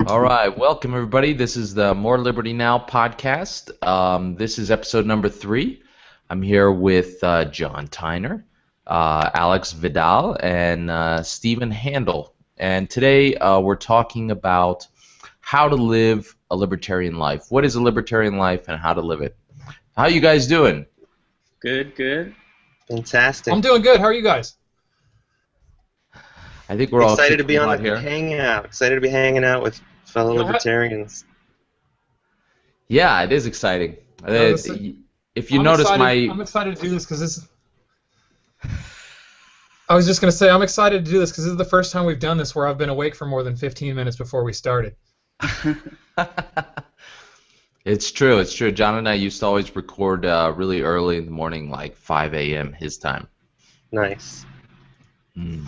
All right, welcome everybody. This is the More Liberty Now podcast. This is episode number 3. I'm here with John Tyner, Alex Vidal, and Stephen Handel. And today we're talking about how to live a libertarian life. What is a libertarian life and how to live it? How you guys doing? Good, good. Fantastic. I'm doing good. How are you guys? I think we're all excited to be on the here. hangout. Excited to be hanging out with fellow libertarians. Yeah, it is exciting. If you notice I'm excited to do this because this. I was just going to say I'm excited to do this because this is the first time we've done this where I've been awake for more than 15 minutes before we started. It's true. It's true. John and I used to always record really early in the morning, like 5 a.m. his time. Nice. Mm.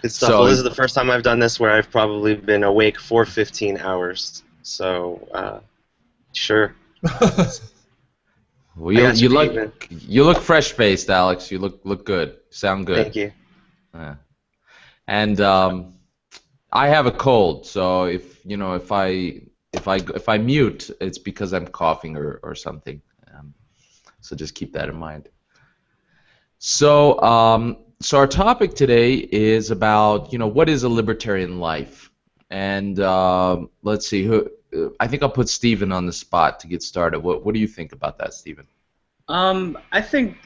Good stuff. Well, this is the first time I've done this where I've probably been awake for 15 hours. So, sure. Well, you look fresh-faced, Alex. You look good. Sound good. Thank you. And I have a cold, so if I mute, it's because I'm coughing or something. So just keep that in mind. So our topic today is about what is a libertarian life, and let's see. I think I'll put Stephen on the spot to get started. What do you think about that, Stephen? I think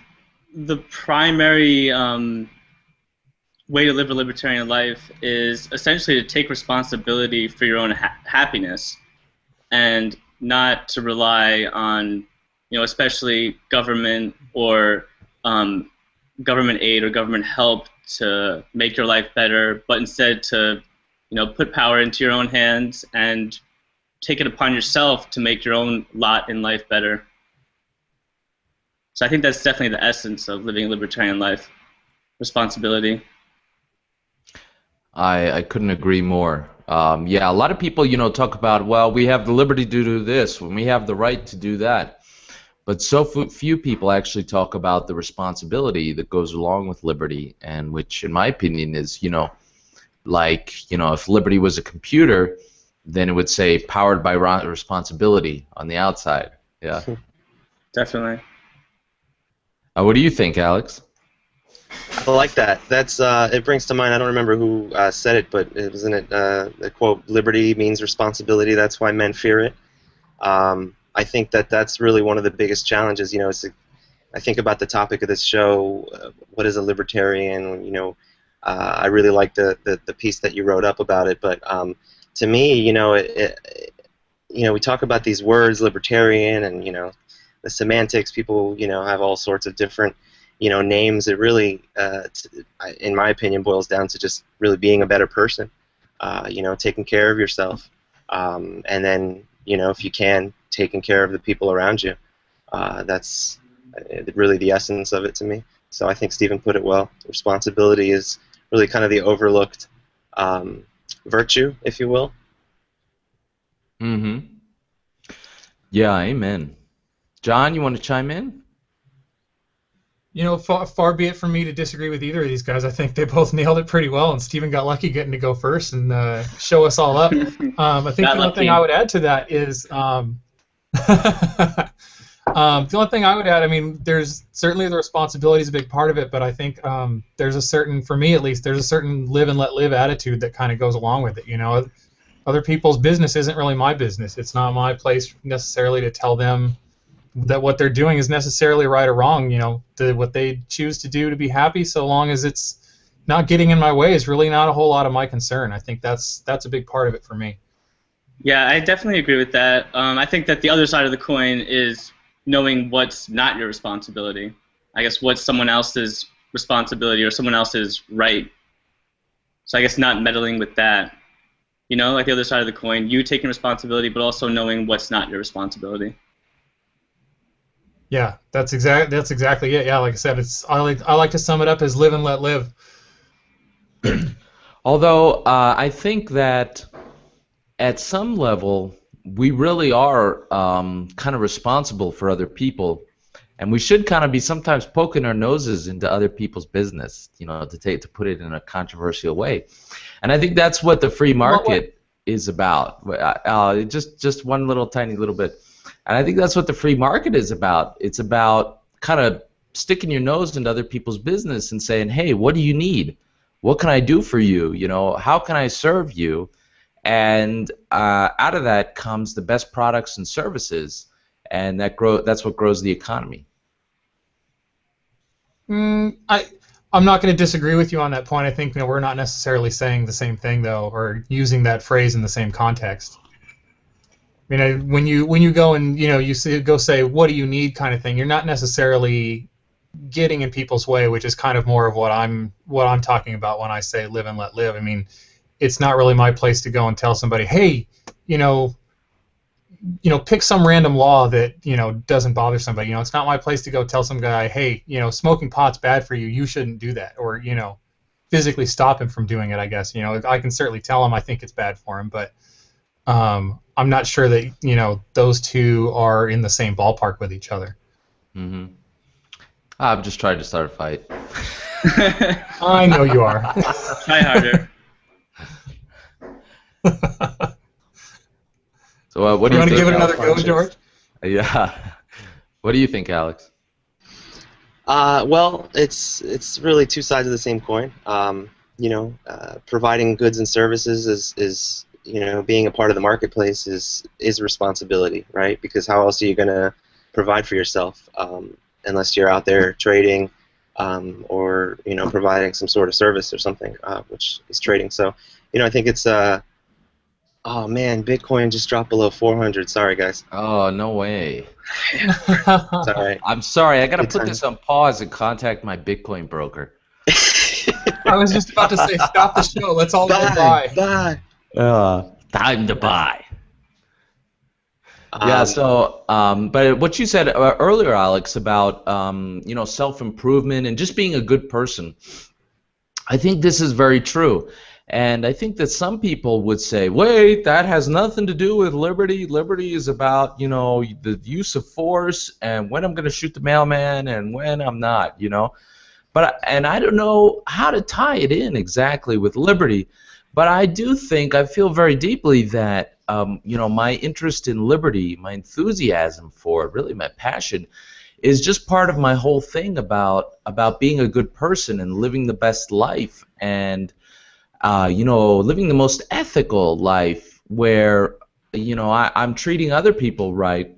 the primary way to live a libertarian life is essentially to take responsibility for your own happiness, and not to rely on, especially government or government aid or government help to make your life better, but instead to, put power into your own hands and take it upon yourself to make your own lot in life better. So I think that's definitely the essence of living a libertarian life, responsibility. I couldn't agree more. Yeah, a lot of people, talk about, well, we have the liberty to do this, when we have the right to do that. But so few people actually talk about the responsibility that goes along with liberty, and which, in my opinion, is, if liberty was a computer, then it would say powered by responsibility on the outside. Yeah. Definitely. What do you think, Alex? I like that. That's it brings to mind. I don't remember who said it, but isn't it the quote? Liberty means responsibility. That's why men fear it. I think that's really one of the biggest challenges. I think about the topic of this show. What is a libertarian? I really like the piece that you wrote up about it. But to me, we talk about these words, libertarian, and the semantics. People, have all sorts of different, names. It really, in my opinion, boils down to just really being a better person. Taking care of yourself, and then, if you can, taking care of the people around you. That's really the essence of it to me. So I think Stephen put it well. Responsibility is really kind of the overlooked virtue, if you will. Mm-hmm. Yeah, amen. John, you want to chime in? Far be it from me to disagree with either of these guys. I think they both nailed it pretty well, and Stephen got lucky getting to go first and show us all up. I think the only thing I would add to that is the only thing I would add, there's certainly the responsibility is a big part of it, but I think there's a certain, for me at least, there's a certain live and let live attitude that kind of goes along with it. Other people's business isn't really my business. It's not my place necessarily to tell them that what they're doing is necessarily right or wrong. What they choose to do to be happy, so long as it's not getting in my way, is really not a whole lot of my concern. I think that's a big part of it for me. Yeah, I definitely agree with that. I think that the other side of the coin is knowing what's not your responsibility. I guess what's someone else's responsibility or someone else's right. So I guess not meddling with that. Like the other side of the coin, you taking responsibility, but also knowing what's not your responsibility. Yeah, that's exactly it. Yeah, like I said, I like to sum it up as live and let live. Although I think that at some level we really are kind of responsible for other people, and we should kind of be sometimes poking our noses into other people's business, to put it in a controversial way. And I think that's what the free market is about. Just one little tiny little bit. And I think that's what the free market is about. It's about kind of sticking your nose into other people's business and saying, hey, what do you need? What can I do for you? You know, how can I serve you? And out of that comes the best products and services, and that's what grows the economy. I'm not going to disagree with you on that point. I think we're not necessarily saying the same thing, though, or using that phrase in the same context. I mean, when you go and you say what do you need kind of thing, you're not necessarily getting in people's way, which is kind of more of what I'm talking about when I say live and let live. I mean, it's not really my place to go and tell somebody, hey, pick some random law that doesn't bother somebody. It's not my place to go tell some guy, hey, smoking pot's bad for you. You shouldn't do that, or physically stop him from doing it. I guess I can certainly tell him I think it's bad for him, but I'm not sure that those two are in the same ballpark with each other. Mm-hmm. I'm just trying to start a fight. I know you are. Try harder. So what do you you think? Want to give it another go, George? Yeah. What do you think, Alex? Well, it's really two sides of the same coin. Providing goods and services is being a part of the marketplace is a responsibility, right? Because how else are you going to provide for yourself unless you're out there trading or providing some sort of service or something, which is trading. So I think it's oh man, Bitcoin just dropped below 400. Sorry, guys. Oh, no way. Sorry. I'm sorry. I got to put this on pause and contact my Bitcoin broker. I was just about to say, stop the show. Let's all go buy. Time to buy. Yeah. So, but what you said earlier, Alex, about self-improvement and just being a good person, I think this is very true. And I think that some people would say, wait, that has nothing to do with liberty. Liberty is about, the use of force and when I'm going to shoot the mailman and when I'm not, But I don't know how to tie it in exactly with liberty. But I do think, I feel very deeply that, my interest in liberty, my enthusiasm for it, really my passion, is just part of my whole thing about being a good person and living the best life and living the most ethical life where, I'm treating other people right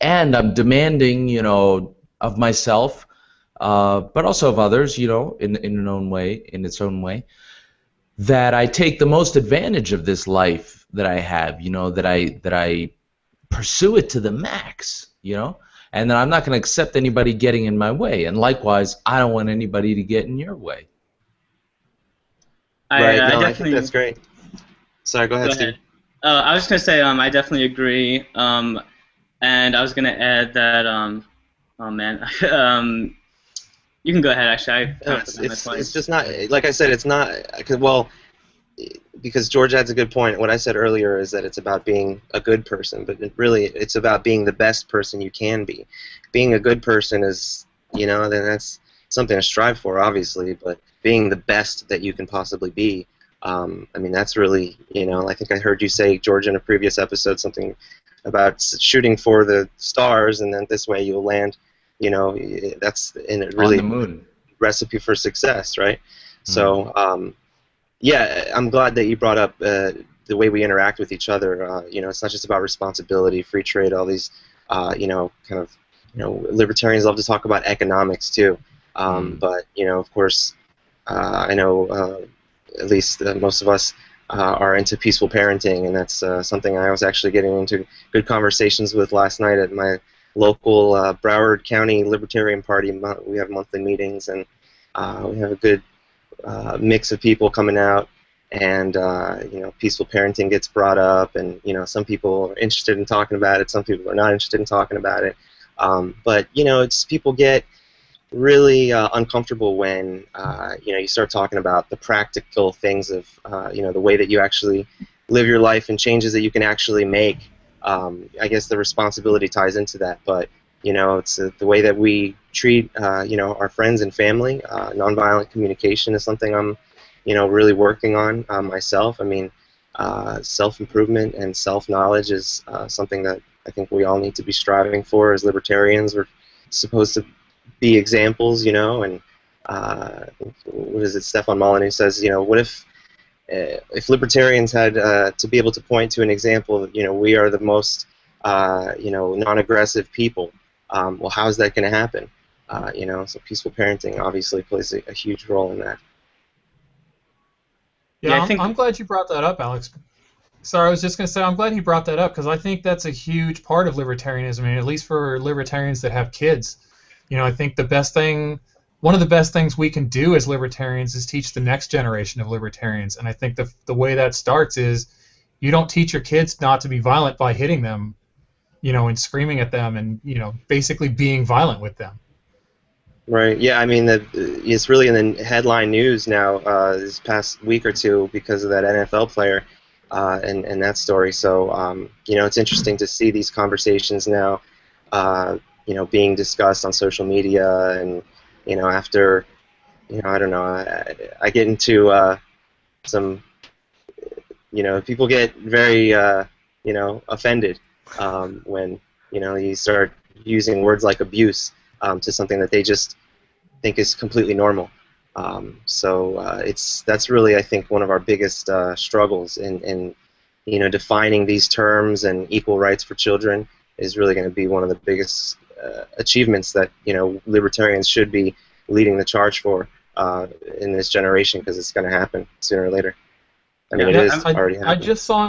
and I'm demanding, of myself, but also of others, in its own way, that I take the most advantage of this life that I have, that I pursue it to the max, and that I'm not going to accept anybody getting in my way. And likewise, I don't want anybody to get in your way. I think that's great. Sorry, go ahead, Steve. I was going to say I definitely agree, and I was going to add that oh man, you can go ahead. Actually, it's just not like I said. It's not because George adds a good point. What I said earlier is that it's about being a good person, but it's about being the best person you can be. Being a good person is then that's something to strive for, obviously, but being the best that you can possibly be, that's really, I think I heard you say, George, in a previous episode, something about shooting for the stars, and then this way you'll land, that's in a really on the moon. Recipe for success, right? So, yeah, I'm glad that you brought up the way we interact with each other. It's not just about responsibility, free trade, all these, libertarians love to talk about economics too. But of course, I know at least most of us are into peaceful parenting, and that's something I was actually getting into good conversations with last night at my local Broward County Libertarian Party. We have monthly meetings, and we have a good mix of people coming out, and peaceful parenting gets brought up, and some people are interested in talking about it, some people are not interested in talking about it. But it's people get really uncomfortable when you start talking about the practical things of the way that you actually live your life and changes that you can actually make. I guess the responsibility ties into that, but it's the way that we treat our friends and family. Nonviolent communication is something I'm really working on myself. I mean, self-improvement and self-knowledge is something that I think we all need to be striving for as libertarians. We're supposed to be examples, you know, and what is it, Stefan Molyneux says, you know, what if libertarians had to be able to point to an example of, you know, we are the most, you know, non-aggressive people, well, how is that going to happen? You know, so peaceful parenting obviously plays a huge role in that. Yeah, I'm glad you brought that up, Alex. Sorry, I was just going to say I'm glad you brought that up because I think that's a huge part of libertarianism, and at least for libertarians that have kids. You know, I think one of the best things we can do as libertarians is teach the next generation of libertarians, and I think the way that starts is you don't teach your kids not to be violent by hitting them, you know, and screaming at them and, you know, basically being violent with them. Right. Yeah. I mean, it's really in the headline news now this past week or two because of that NFL player and that story. So, you know, it's interesting to see these conversations now, you know, being discussed on social media, and you know, after, you know, I don't know, I get into some, you know, people get very, you know, offended when, you know, you start using words like abuse to something that they just think is completely normal. So that's really, I think, one of our biggest struggles in you know, defining these terms, and equal rights for children is really going to be one of the biggest achievements that, you know, libertarians should be leading the charge for in this generation, because it's going to happen sooner or later. I mean, it is already happening. I just saw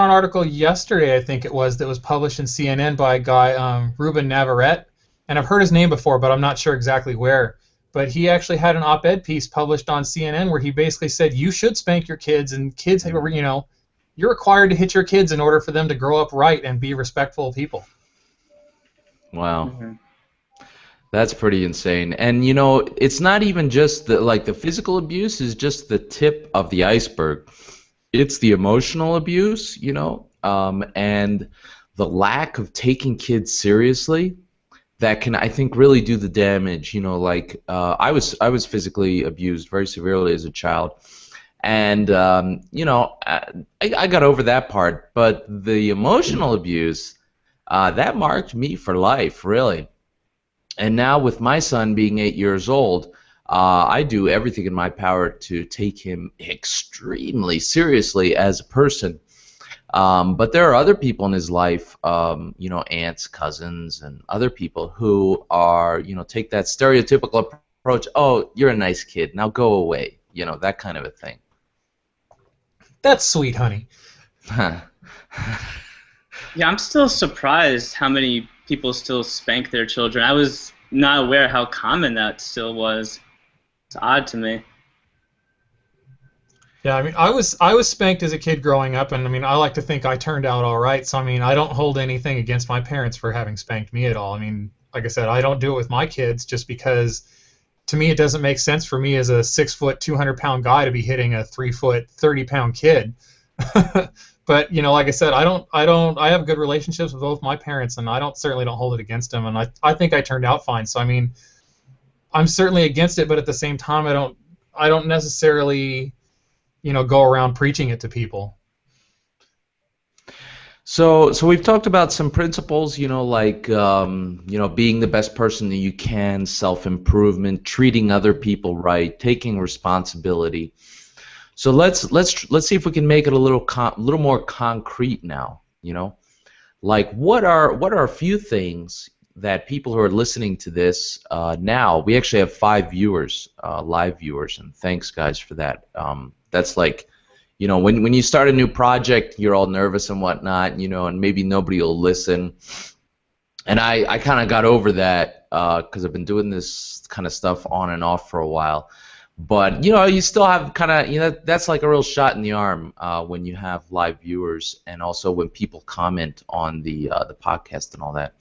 an article yesterday, I think it was, that was published in CNN by a guy, Ruben Navarrete, and I've heard his name before, but I'm not sure exactly where. But he actually had an op-ed piece published on CNN where he basically said you should spank your kids, and kids, you know, you're required to hit your kids in order for them to grow up right and be respectful people. Wow. Mm-hmm. That's pretty insane. And, you know, it's not even just the physical abuse is just the tip of the iceberg. It's the emotional abuse, you know, and the lack of taking kids seriously that can, I think, really do the damage. You know, like I was physically abused very severely as a child, and you know, I got over that part, but the emotional abuse that marked me for life, really. And now with my son being 8 years old, I do everything in my power to take him extremely seriously as a person. But there are other people in his life, you know, aunts, cousins, and other people who are, you know, take that stereotypical approach. Oh, you're a nice kid. Now go away. You know, that kind of a thing. That's sweet, honey. Yeah, I'm still surprised how many people still spank their children. I was not aware how common that still was. It's odd to me. Yeah, I mean, I was spanked as a kid growing up, and I mean, I like to think I turned out all right. So I mean, I don't hold anything against my parents for having spanked me at all. I mean, like I said, I don't do it with my kids just because, to me, it doesn't make sense for me as a 6 foot, 200-pound guy to be hitting a 3 foot, 30-pound kid. But you know, like I said, I have good relationships with both my parents, and certainly don't hold it against them, and I think I turned out fine. So I mean, I'm certainly against it, but at the same time, I don't necessarily, you know, go around preaching it to people. So we've talked about some principles, you know, like you know, being the best person that you can, self-improvement, treating other people right, taking responsibility. So let's see if we can make it a little more concrete now. You know, like what are a few things that people who are listening to this now? We actually have 5 viewers, live viewers, and thanks guys for that. That's like, you know, when you start a new project, you're all nervous and whatnot, you know, and maybe nobody will listen. And I kind of got over that because I've been doing this kind of stuff on and off for a while. But, you know, you still have kind of, you know, that's like a real shot in the arm when you have live viewers, and also when people comment on the podcast and all that.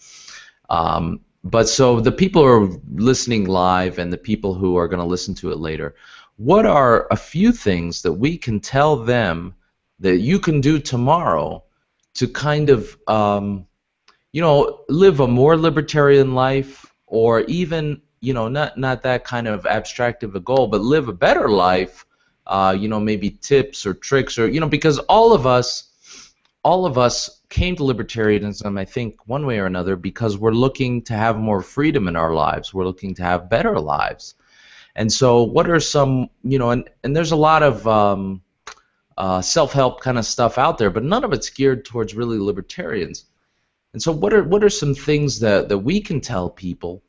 But so the people who are listening live and the people who are going to listen to it later, what are a few things that we can tell them that you can do tomorrow to kind of, you know, live a more libertarian life, or even, you know, not that kind of abstract of a goal, but live a better life maybe tips or tricks, or because all of us came to libertarianism, I think, one way or another, because we're looking to have more freedom in our lives. We're looking to have better lives. And so what are some, and there's a lot of self-help kind of stuff out there, but none of it's geared towards really libertarians. And so what are some things that we can tell people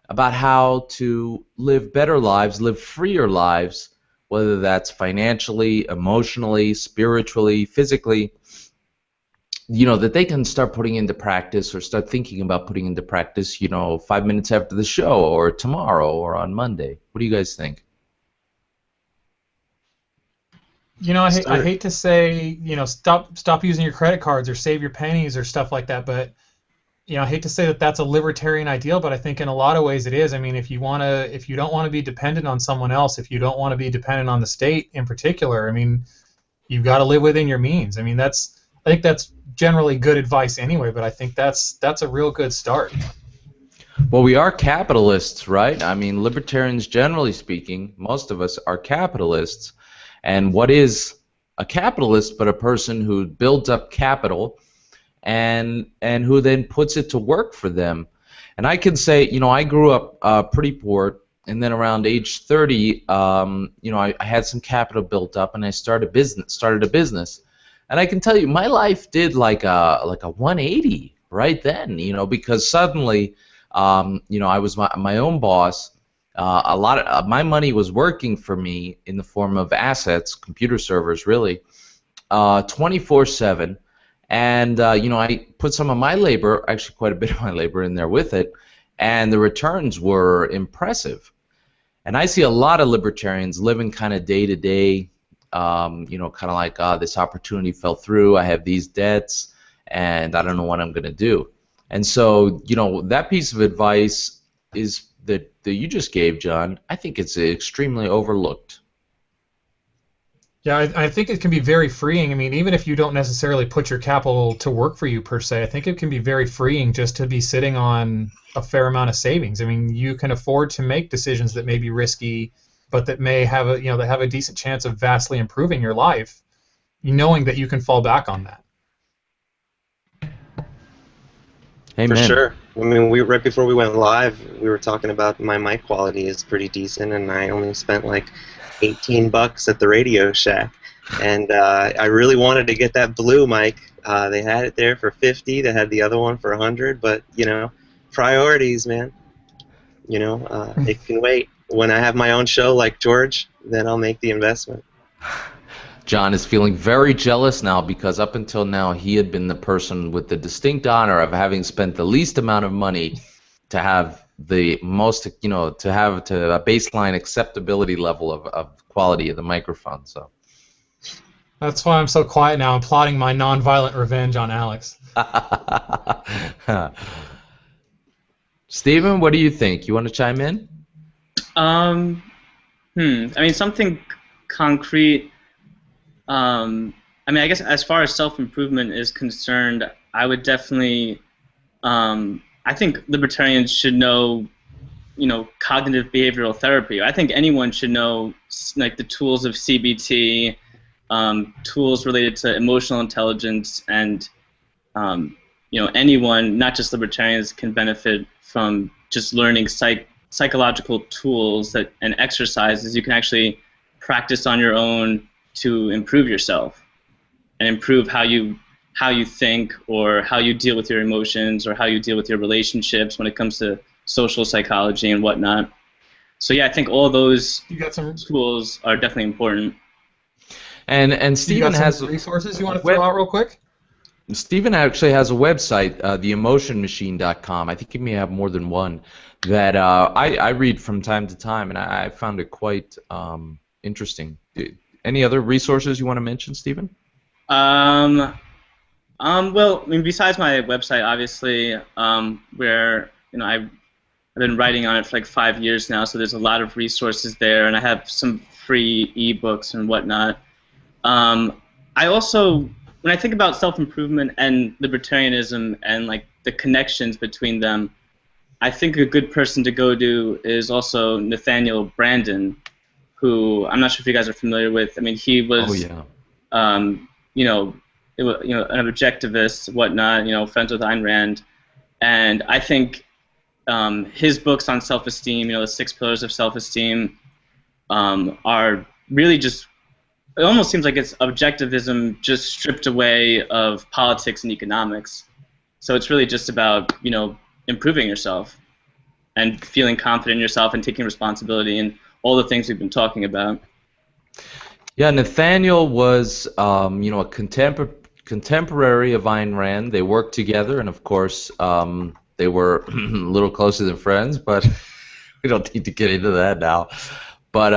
about how to live better lives, live freer lives, whether that's financially, emotionally, spiritually, physically, that they can start putting into practice, or start thinking about putting into practice, 5 minutes after the show, or tomorrow, or on Monday? What do you guys think? I hate to say, stop using your credit cards or save your pennies or stuff like that, but I hate to say that that's a libertarian ideal, but I think in a lot of ways it is. I mean, if you don't want to be dependent on someone else, if you don't want to be dependent on the state in particular, I mean, you've got to live within your means. I mean, I think that's generally good advice anyway, but I think that's a real good start. Well, we are capitalists, right? I mean, libertarians, generally speaking, most of us are capitalists. And what is a capitalist but a person who builds up capital and who then puts it to work for them? And I can say, I grew up pretty poor, and then around age 30, I had some capital built up, and I started a business. And I can tell you, my life did like a 180 right then, because suddenly, I was my own boss. A lot of my money was working for me in the form of assets, computer servers, really, 24/7. And I put some of my labor, actually quite a bit of my labor, in there with it, and the returns were impressive. And I see a lot of libertarians living kind of day to day. Kind of like, this opportunity fell through, I have these debts, and I don't know what I'm going to do. And so, that piece of advice is that you just gave, John, I think it's extremely overlooked. Yeah, I think it can be very freeing. I mean, even if you don't necessarily put your capital to work for you per se, I think it can be very freeing just to be sitting on a fair amount of savings. I mean, you can afford to make decisions that may be risky, but that may have that have a decent chance of vastly improving your life, knowing that you can fall back on that. Amen. For sure. I mean, right before we went live, we were talking about my mic quality is pretty decent, and I only spent like $18 at the Radio Shack, and I really wanted to get that blue mic. They had it there for $50. They had the other one for $100, but priorities, man. It can wait. When I have my own show like George, then I'll make the investment. John is feeling very jealous now, because up until now he had been the person with the distinct honor of having spent the least amount of money to have the most, to have a baseline acceptability level of quality of the microphone. So that's why I'm so quiet now. I'm plotting my nonviolent revenge on Alex. Stephen, what do you think? You want to chime in? I mean, something concrete. I mean, I guess as far as self-improvement is concerned, I would definitely, I think libertarians should know, cognitive behavioral therapy. I think anyone should know, like, the tools of CBT, tools related to emotional intelligence, and, anyone, not just libertarians, can benefit from just learning psychological tools and exercises you can actually practice on your own to improve yourself and improve how you think, or how you deal with your emotions, or how you deal with your relationships when it comes to social psychology and whatnot. So yeah, I think all those tools are definitely important. And Stephen has some resources you want to throw out real quick? Stephen actually has a website, theemotionmachine.com. I think he may have more than one, that I read from time to time, and I found it quite interesting. Any other resources you want to mention, Stephen? Well, I mean, besides my website, obviously, where I've been writing on it for like 5 years now, so there's a lot of resources there, and I have some free ebooks and whatnot. I also, when I think about self-improvement and libertarianism and like the connections between them, I think a good person to go to is also Nathaniel Branden. who I'm not sure if you guys are familiar with. I mean, he was, you know, an objectivist, whatnot. You know, friends with Ayn Rand, and I think his books on self-esteem, the 6 pillars of self-esteem, are really just. It almost seems like it's objectivism just stripped away of politics and economics. So it's really just about, improving yourself and feeling confident in yourself and taking responsibility and all the things we've been talking about. Yeah, Nathaniel was, a contemporary of Ayn Rand. They worked together, and of course, they were a little closer than friends, but we don't need to get into that now. But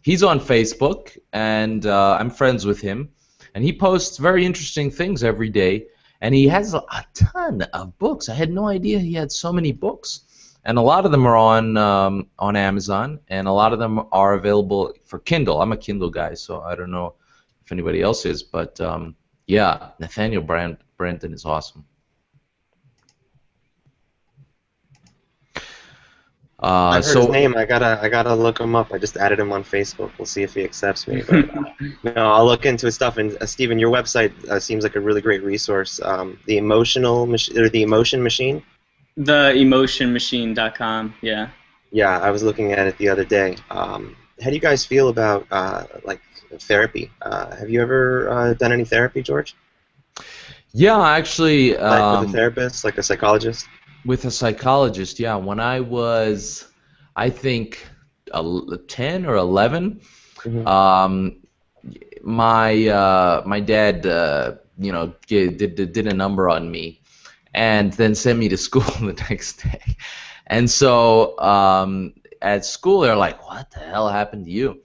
he's on Facebook, and I'm friends with him, and he posts very interesting things every day, and he has a ton of books. I had no idea he had so many books, and a lot of them are on Amazon, and a lot of them are available for Kindle. I'm a Kindle guy, so I don't know if anybody else is, but yeah, Nathaniel Branton is awesome. I've heard his name. I gotta look him up. I just added him on Facebook. We'll see if he accepts me. But, no, I'll look into his stuff. And Stephen, your website seems like a really great resource. The Emotion Machine. TheEmotionMachine.com. Yeah. Yeah, I was looking at it the other day. How do you guys feel about like therapy? Have you ever done any therapy, George? Yeah, actually. Like with a therapist, like a psychologist. With a psychologist, yeah. When I was, I think, 10 or 11, my dad, did a number on me, and then sent me to school the next day. And so at school, they're like, "What the hell happened to you?"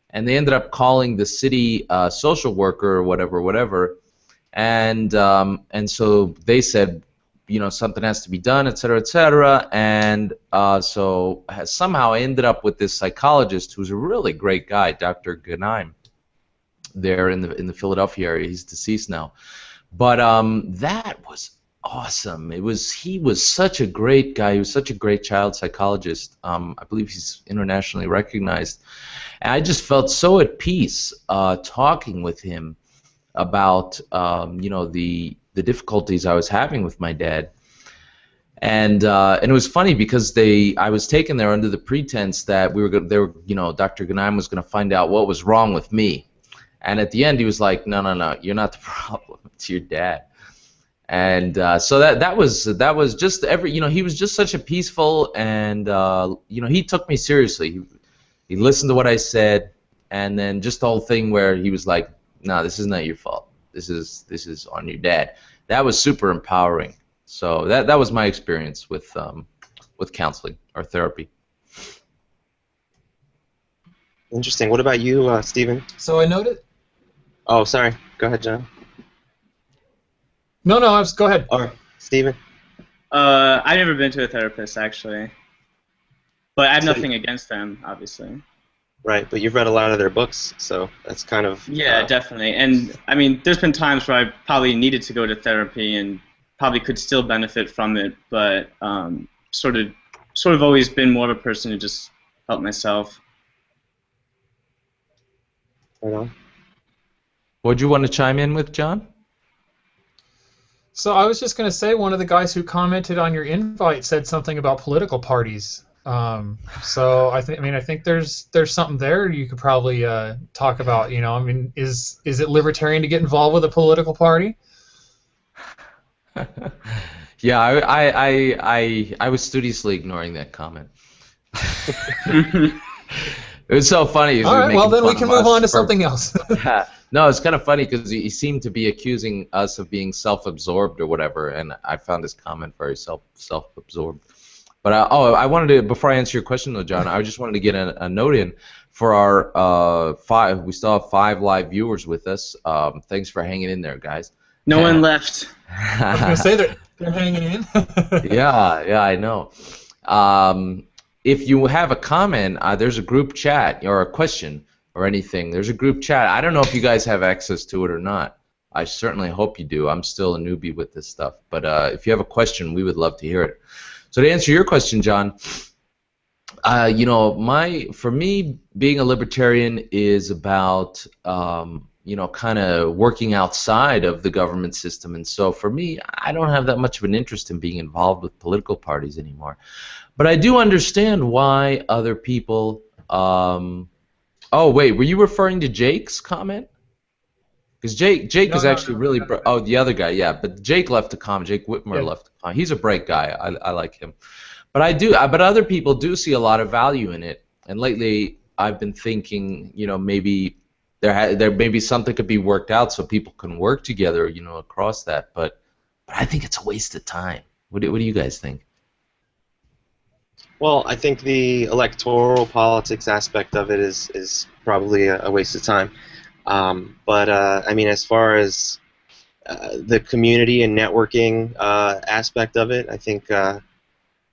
And they ended up calling the city social worker or whatever, and so they said, something has to be done, et cetera, and so somehow I ended up with this psychologist who's a really great guy, Dr. Gnaim, there in the Philadelphia area. He's deceased now, but that was awesome. He was such a great guy. He was such a great child psychologist. I believe he's internationally recognized, and I just felt so at peace talking with him about the difficulties I was having with my dad, and it was funny because I was taken there under the pretense that Dr. Gnaim was going to find out what was wrong with me, and at the end he was like, no, you're not the problem, it's your dad. And so that was just he was just such a peaceful, and he took me seriously. He listened to what I said, and then just the whole thing where he was like, no, this is not your fault. This is on your dad. That was super empowering. So that was my experience with counseling or therapy. Interesting. What about you, Stephen? So I noted. Oh, sorry. Go ahead, John. No, go ahead. Or Stephen. I've never been to a therapist actually, but I have nothing against them, obviously. Right, but you've read a lot of their books, so that's kind of... Yeah, definitely. And, I mean, there's been times where I probably needed to go to therapy and probably could still benefit from it, but sort of always been more of a person to just help myself. Right. What'd you want to chime in with, John? So I was just going to say one of the guys who commented on your invite said something about political parties. So I think there's something there you could probably talk about. Is it libertarian to get involved with a political party? Yeah, I was studiously ignoring that comment. It was so funny. All right, well then we can move on to something else. No, it's kind of funny because he seemed to be accusing us of being self-absorbed or whatever, and I found his comment very self-absorbed. But I wanted to, before I answer your question though, John, I just wanted to get a note in for our 5. We still have 5 live viewers with us. Thanks for hanging in there, guys. No one left. I was going to say they're hanging in. Yeah, I know. If you have a comment, there's a group chat or a question or anything. There's a group chat. I don't know if you guys have access to it or not. I certainly hope you do. I'm still a newbie with this stuff. But if you have a question, we would love to hear it. So to answer your question, John, For me, being a libertarian is about, kind of working outside of the government system. And so for me, I don't have that much of an interest in being involved with political parties anymore. But I do understand why other people. Oh, wait, were you referring to Jake's comment? Because Jake No, is no, actually no. really. Oh, the other guy, yeah. But Jake left a comment. Jake Whitmer Yeah. left a comment. He's a bright guy. I like him. But but other people do see a lot of value in it. And lately, I've been thinking, maybe there maybe something could be worked out so people can work together, across that. But I think it's a waste of time. What do you guys think? Well, I think the electoral politics aspect of it is probably a waste of time. But I mean, as far as the community and networking aspect of it, I think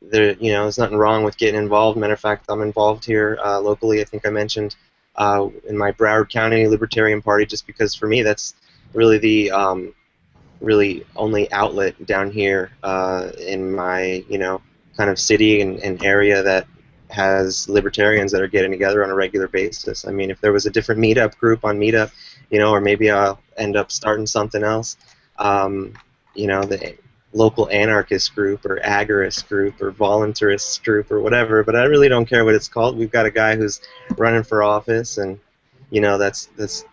there's nothing wrong with getting involved. Matter of fact, I'm involved here locally. I think I mentioned in my Broward County Libertarian Party, just because for me that's really the really only outlet down here in my kind of city and area that has libertarians that are getting together on a regular basis. I mean, if there was a different meetup group on Meetup, or maybe I'll end up starting something else, the local anarchist group or agorist group or voluntarist group or whatever, but I really don't care what it's called. We've got a guy who's running for office, and that's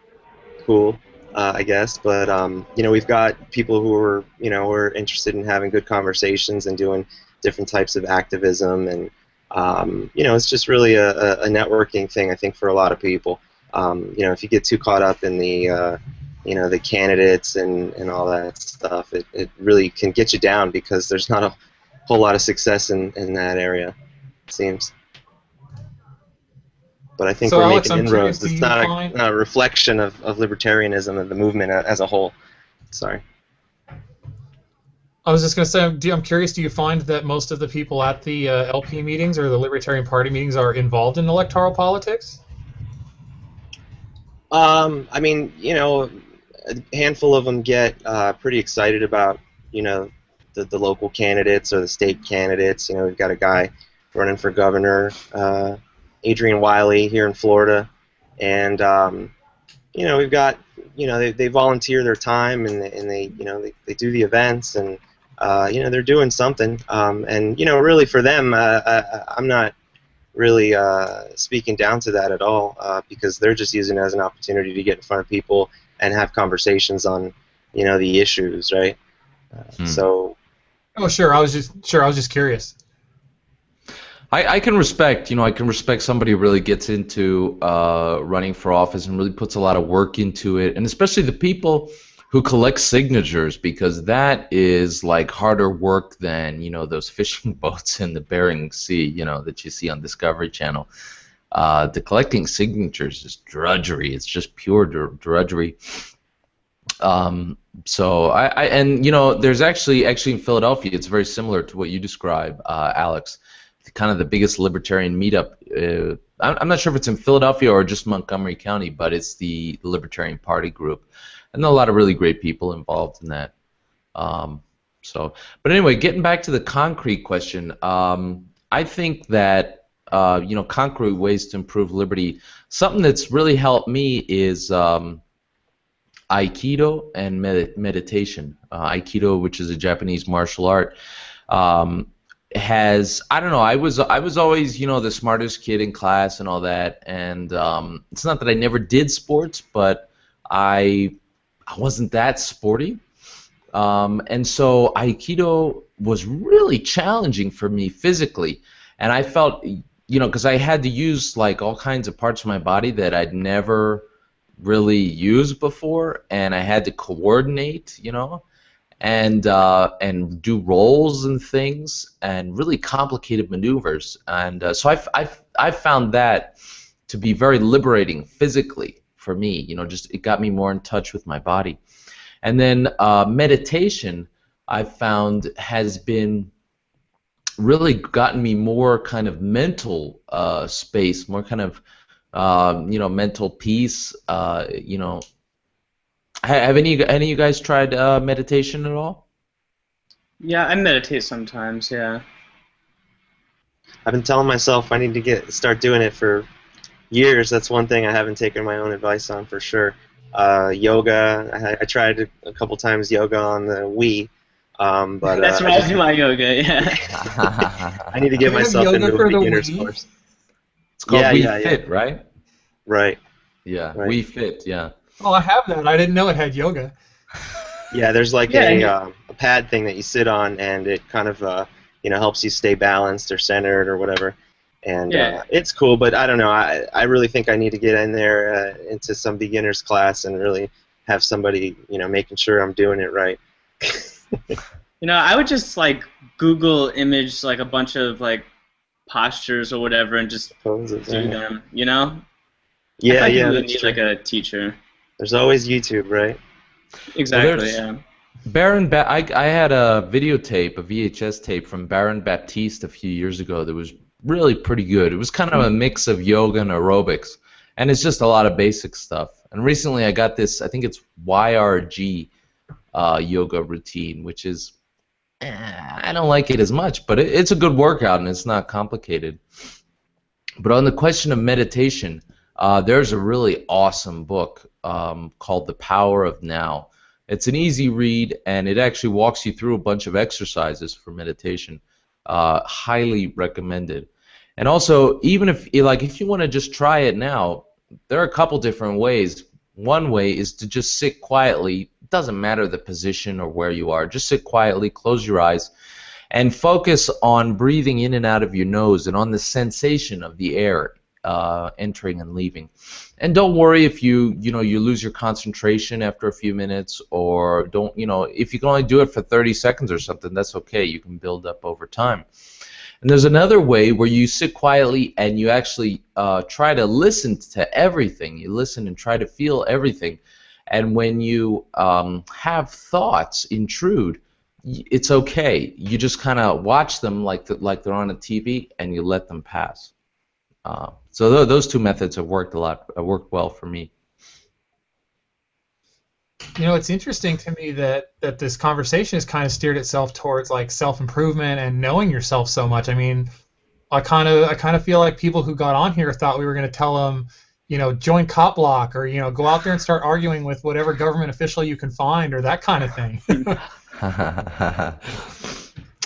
cool, I guess. But we've got people who are interested in having good conversations and doing different types of activism, and it's just really a networking thing, I think, for a lot of people. If you get too caught up in the candidates and all that stuff, it really can get you down, because there's not a whole lot of success in that area, it seems. But I think So, we're Alex, making I'm curious, inroads. do It's you not find... a reflection of libertarianism and the movement as a whole. Sorry. I was just going to say, I'm curious, do you find that most of the people at the LP meetings or the Libertarian Party meetings are involved in electoral politics? I mean, a handful of them get pretty excited about, the local candidates or the state candidates. We've got a guy running for governor, Adrian Wiley, here in Florida, and we've got, they volunteer their time, and they do the events, and they're doing something, and really for them, I'm not really speaking down to that at all, because they're just using it as an opportunity to get in front of people and have conversations on the issues, right? So. Oh, sure. I was just curious. I can respect, somebody who really gets into running for office and really puts a lot of work into it, and especially the people who collect signatures, because that is like harder work than, those fishing boats in the Bering Sea, that you see on Discovery Channel. The collecting signatures is drudgery. It's just pure drudgery. There's actually in Philadelphia, it's very similar to what you describe, Alex. Kind of the biggest libertarian meetup. I'm not sure if it's in Philadelphia or just Montgomery County, but it's the Libertarian Party group, and a lot of really great people involved in that. But anyway, getting back to the concrete question, I think that concrete ways to improve liberty. Something that's really helped me is Aikido and meditation. Aikido, which is a Japanese martial art. I don't know, I was always the smartest kid in class and all that, and it's not that I never did sports, but I wasn't that sporty, and so Aikido was really challenging for me physically, and I felt because I had to use like all kinds of parts of my body that I'd never really used before, and I had to coordinate, and do rolls and things and really complicated maneuvers, and so I found that to be very liberating physically for me. Just it got me more in touch with my body, and then meditation I found has been really gotten me more kind of mental space, more kind of mental peace. Have any of you guys tried meditation at all? Yeah, I meditate sometimes, yeah. I've been telling myself I need to start doing it for years. That's one thing I haven't taken my own advice on for sure. Yoga. I tried a couple times yoga on the Wii. But that's where I do my yoga. Yeah. I need to get myself into a beginner's course. It's called Wii Fit, right? Right. Yeah, right. Wii Fit. Yeah. Oh, I have that. I didn't know it had yoga. Yeah, there's like a pad thing that you sit on, and it kind of helps you stay balanced or centered or whatever. And it's cool, but I don't know. I really think I need to get in there into some beginner's class and really have somebody making sure I'm doing it right. I would just like Google image like a bunch of like postures or whatever and just Poses, do them. Yeah, you really need like a teacher. There's always YouTube, right? Exactly. I had a videotape, a VHS tape from Baron Baptiste a few years ago that was really pretty good. It was kind of a mix of yoga and aerobics, and it's just a lot of basic stuff. And recently I got this, I think it's YRG yoga routine, which is, I don't like it as much, but it's a good workout and it's not complicated. But on the question of meditation, there's a really awesome book called The Power of Now. It's an easy read, and it actually walks you through a bunch of exercises for meditation. Highly recommended. And also, even if you want to just try it now, there are a couple different ways. One way is to just sit quietly. It doesn't matter the position or where you are. Just sit quietly, close your eyes, and focus on breathing in and out of your nose and on the sensation of the air entering and leaving. And don't worry if you lose your concentration after a few minutes, or if you can only do it for 30 seconds or something, that's okay. You can build up over time. And there's another way where you sit quietly and you actually try to listen to everything. You listen and try to feel everything. And when you have thoughts intrude, it's okay. You just kind of watch them like they're on a TV, and you let them pass. So those two methods have worked worked well for me. It's interesting to me that this conversation has kind of steered itself towards like self-improvement and knowing yourself so much. I mean, I kind of feel like people who got on here thought we were going to tell them, join Cop Block, or go out there and start arguing with whatever government official you can find, or that kind of thing.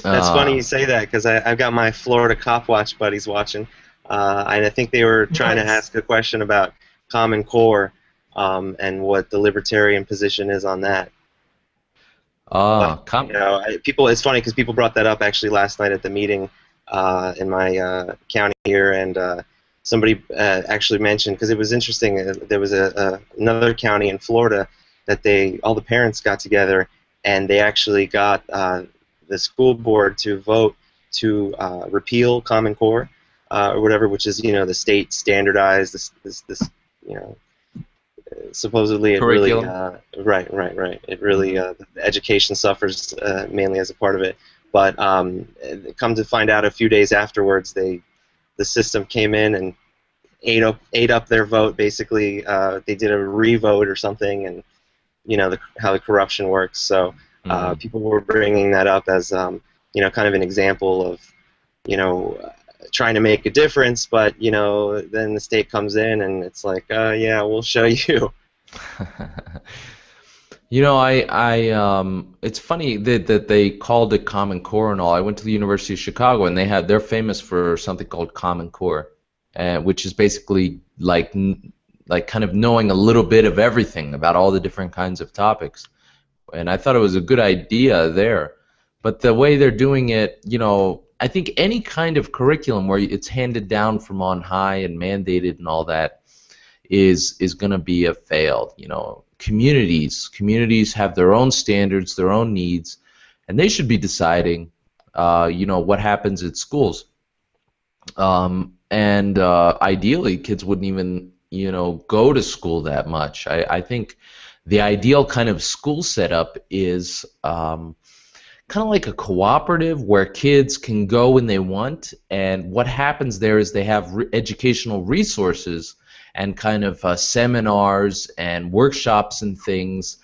That's funny you say that, because I've got my Florida Cop Watch buddies watching. And I think they were trying to ask a question about Common Core and what the libertarian position is on that. It's funny because people brought that up actually last night at the meeting in my county here, and somebody actually mentioned, because it was interesting, there was another county in Florida that all the parents got together, and they actually got the school board to vote to repeal Common Core. Or whatever, which is the state standardized this supposedly it curriculum. Really right it really the education suffers mainly as a part of it, but come to find out a few days afterwards the system came in and ate up their vote. Basically they did a revote or something, and how the corruption works. So people were bringing that up as kind of an example of trying to make a difference, but then the state comes in and it's like, yeah, we'll show you. It's funny that they called it Common Core and all. I went to the University of Chicago, and they're famous for something called Common Core, which is basically like kind of knowing a little bit of everything about all the different kinds of topics. And I thought it was a good idea there, but the way they're doing it, I think any kind of curriculum where it's handed down from on high and mandated and all that is going to be a fail. Communities have their own standards, their own needs, and they should be deciding, what happens at schools. And ideally, kids wouldn't even, go to school that much. I think the ideal kind of school setup is kind of like a cooperative where kids can go when they want, and what happens there is they have educational resources and kind of seminars and workshops and things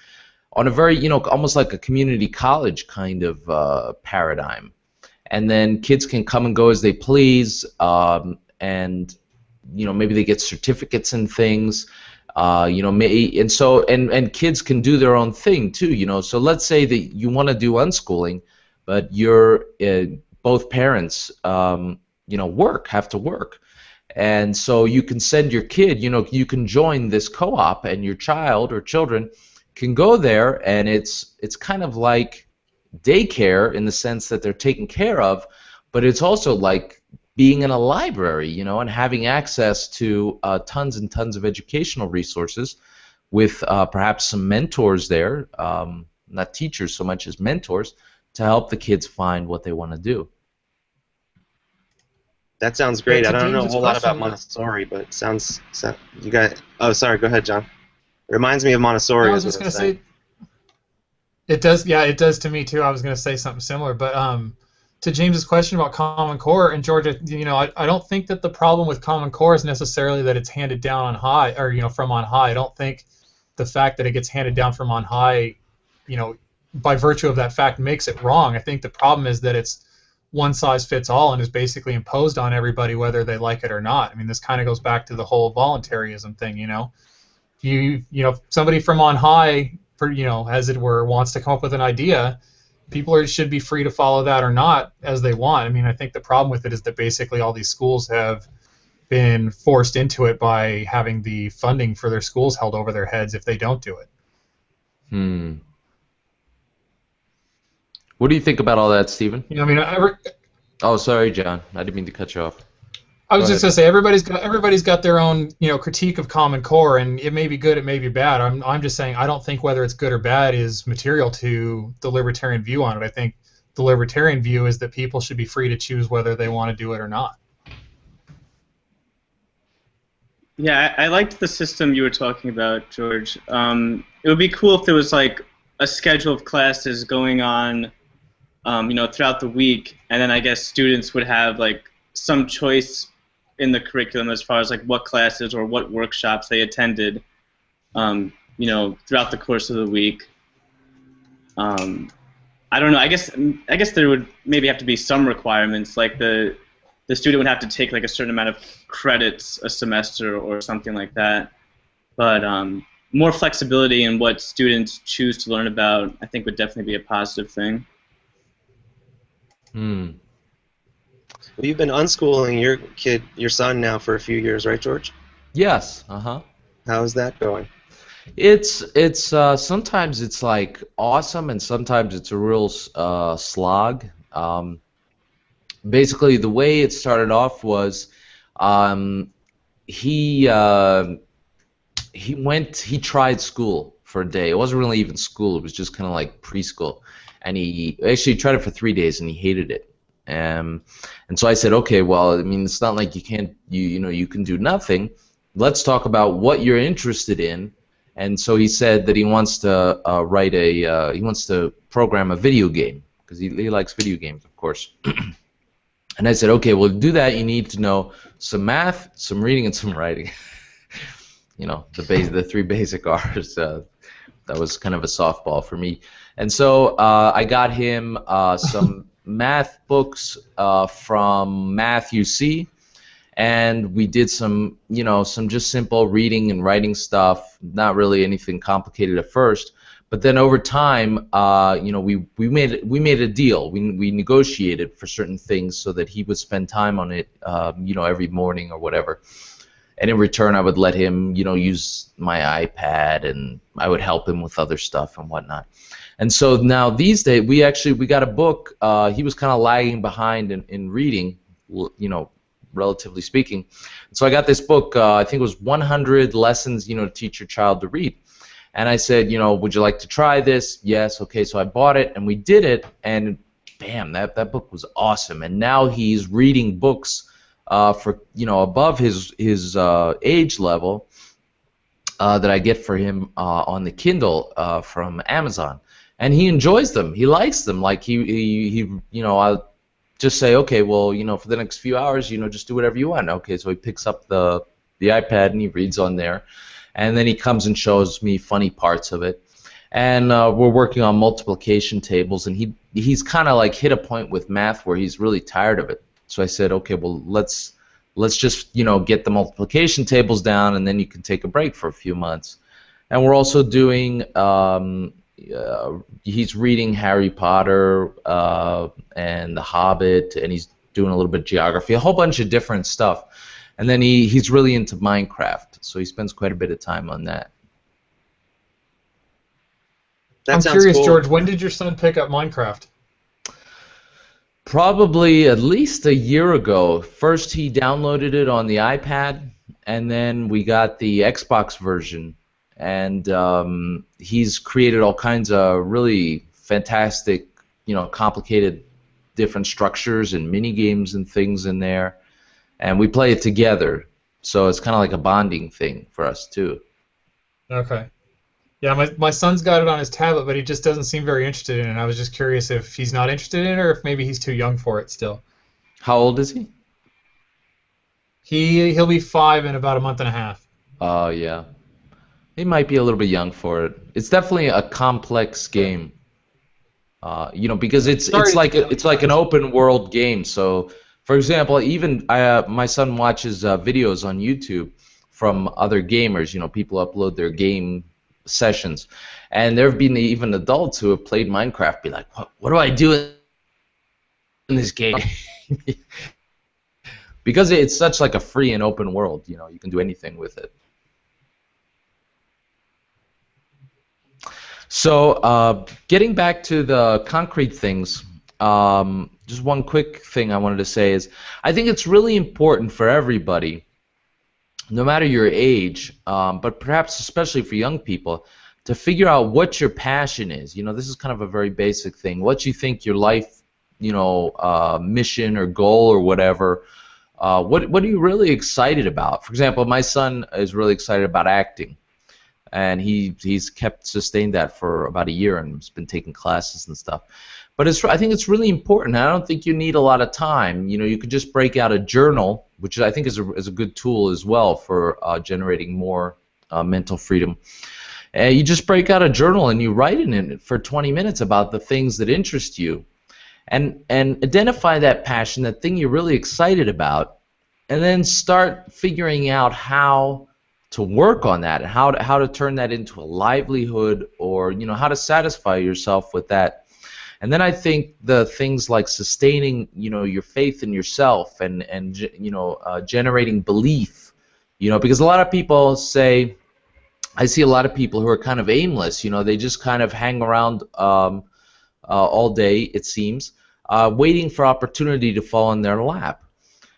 on a very, almost like a community college kind of paradigm. and then kids can come and go as they please, and maybe they get certificates and things. And kids can do their own thing too. So let's say that you want to do unschooling, but you're both parents, have to work, and so you can send your kid. You can join this co-op, and your child or children can go there, and it's kind of like daycare in the sense that they're taken care of, but it's also like being in a library, and having access to tons and tons of educational resources with perhaps some mentors there, not teachers so much as mentors, to help the kids find what they want to do. That sounds great. I don't know a whole lot about Montessori, but you got. Oh, sorry. Go ahead, John. It reminds me of Montessori. I was just going to say. It does. Yeah, it does to me too. I was going to say something similar, but to James's question about Common Core in Georgia, I don't think that the problem with Common Core is necessarily that it's handed down on high, or from on high. I don't think the fact that it gets handed down from on high, by virtue of that fact, makes it wrong. I think the problem is that it's one size fits all and is basically imposed on everybody whether they like it or not. I mean, this kind of goes back to the whole voluntarism thing. Somebody from on high, as it were, wants to come up with an idea, people should be free to follow that or not as they want. I mean, I think the problem with it is that basically all these schools have been forced into it by having the funding for their schools held over their heads if they don't do it. What do you think about all that, Stephen? Oh, sorry, John. I didn't mean to cut you off. I was just going to say everybody's got their own critique of Common Core, and it may be good, it may be bad. I'm just saying I don't think whether it's good or bad is material to the libertarian view on it. I think the libertarian view is that people should be free to choose whether they want to do it or not. Yeah, I liked the system you were talking about, George. It would be cool if there was like a schedule of classes going on, throughout the week, and then I guess students would have like some choice in the curriculum as far as like what classes or what workshops they attended, throughout the course of the week. I don't know. I guess there would maybe have to be some requirements, like the student would have to take like a certain amount of credits a semester or something like that. But more flexibility in what students choose to learn about, I think, would definitely be a positive thing. Well, you've been unschooling your son now for a few years, right, George? Yes. How's that going? It's sometimes it's like awesome, and sometimes it's a real slog. Basically, the way it started off was he tried school for a day. It wasn't really even school. It was just kind of like preschool. And he actually tried it for 3 days, and he hated it. And so I said, okay, well, I mean, it's not like you can't, you can do nothing. Let's talk about what you're interested in. And so he said that he wants to he wants to program a video game, because he likes video games, of course. And I said, okay, well, to do that, you need to know some math, some reading, and some writing. The three basic R's. That was kind of a softball for me. And so I got him some math books from Math UC, and we did some just simple reading and writing stuff, not really anything complicated at first. But then over time, we made a deal. We negotiated for certain things so that he would spend time on it, every morning or whatever. And in return, I would let him, use my iPad, and I would help him with other stuff and whatnot. And so now these days, we got a book. He was kind of lagging behind in reading, relatively speaking. So I got this book. I think it was 100 Lessons, to teach your child to read. And I said, would you like to try this? Yes. Okay. So I bought it, and we did it, and bam, that book was awesome. And now he's reading books for above his age level that I get for him on the Kindle from Amazon, and he enjoys them. He likes them. Like he I'll just say, okay, well, for the next few hours, just do whatever you want. Okay, so he picks up the iPad and he reads on there, and then he comes and shows me funny parts of it. And we're working on multiplication tables, and he's kind of like hit a point with math where he's really tired of it. So I said, okay, well, let's just, get the multiplication tables down, and then you can take a break for a few months. And we're also doing, he's reading Harry Potter and The Hobbit, and he's doing a little bit of geography, a whole bunch of different stuff. And then he's really into Minecraft, so he spends quite a bit of time on that. I'm curious, cool. George, when did your son pick up Minecraft? Probably at least a year ago. First he downloaded it on the iPad, and then we got the Xbox version. And he's created all kinds of really fantastic, complicated different structures and mini games and things in there. And we play it together, so it's kind of like a bonding thing for us too. Okay. Yeah, my son's got it on his tablet, but he just doesn't seem very interested in it. I was just curious if he's not interested in it or if maybe he's too young for it still. How old is he? He'll be 5 in about a month and a half. Oh, yeah. He might be a little bit young for it. It's definitely a complex game. Because it's like an open world game. So, for example, even my son watches videos on YouTube from other gamers. People upload their game sessions, and there have been even adults who have played Minecraft be like, what do I do in this game? Because it's such like a free and open world, you can do anything with it. So getting back to the concrete things, just one quick thing I wanted to say is I think it's really important for everybody, no matter your age, but perhaps especially for young people, to figure out what your passion is. This is kind of a very basic thing. What you think your life, mission or goal or whatever, what are you really excited about? For example, my son is really excited about acting, and he's sustained that for about a year and has been taking classes and stuff. But I think it's really important. I don't think you need a lot of time. You could just break out a journal, which I think is a good tool as well for generating more mental freedom. You just break out a journal and you write in it for 20 minutes about the things that interest you, and identify that passion, that thing you're really excited about, and then start figuring out how to work on that, and how to turn that into a livelihood, or how to satisfy yourself with that. And then I think the things like sustaining, your faith in yourself, and generating belief, because a lot of people say, I see a lot of people who are kind of aimless. They just kind of hang around all day, it seems, waiting for opportunity to fall in their lap.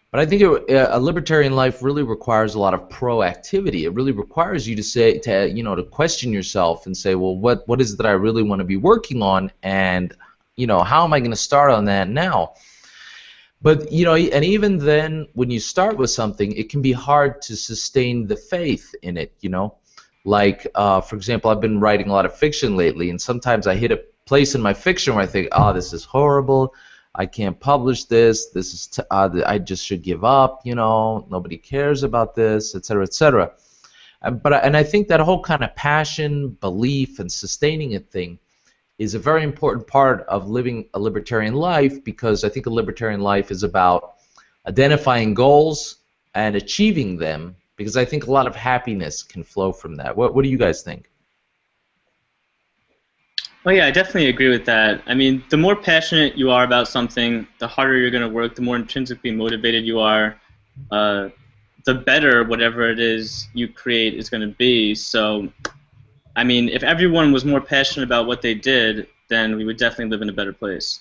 But I think a libertarian life really requires a lot of proactivity. It really requires you to question yourself and say, well, what is it that I really want to be working on, and how am I going to start on that now? But and even then, when you start with something, it can be hard to sustain the faith in it. Like for example, I've been writing a lot of fiction lately, and sometimes I hit a place in my fiction where I think, oh, this is horrible. I can't publish this. This is I just should give up. Nobody cares about this, etc., etc. And I think that whole kind of passion, belief, and sustaining a thing is a very important part of living a libertarian life, because I think a libertarian life is about identifying goals and achieving them, because I think a lot of happiness can flow from that. What do you guys think? Oh yeah, I definitely agree with that. I mean, the more passionate you are about something, the harder you're going to work, the more intrinsically motivated you are, the better whatever it is you create is going to be. So, I mean, if everyone was more passionate about what they did, then we would definitely live in a better place.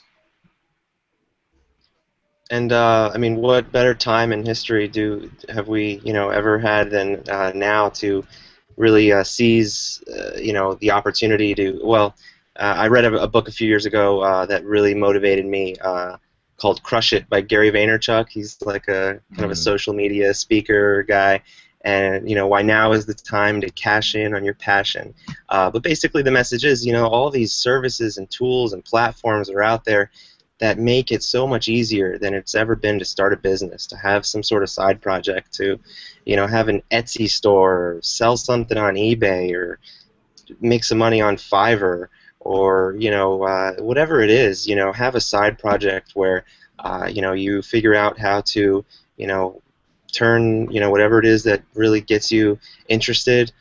And I mean, what better time in history have we ever had than now to really seize the opportunity to, well, I read a book a few years ago that really motivated me, called Crush It by Gary Vaynerchuk. He's like a kind of a social media speaker guy, and why now is the time to cash in on your passion. But basically the message is, all these services and tools and platforms are out there that make it so much easier than it's ever been to start a business, to have some sort of side project, to have an Etsy store, or sell something on eBay, or make some money on Fiverr, or whatever it is. Have a side project where you figure out how to turn whatever it is that really gets you interested,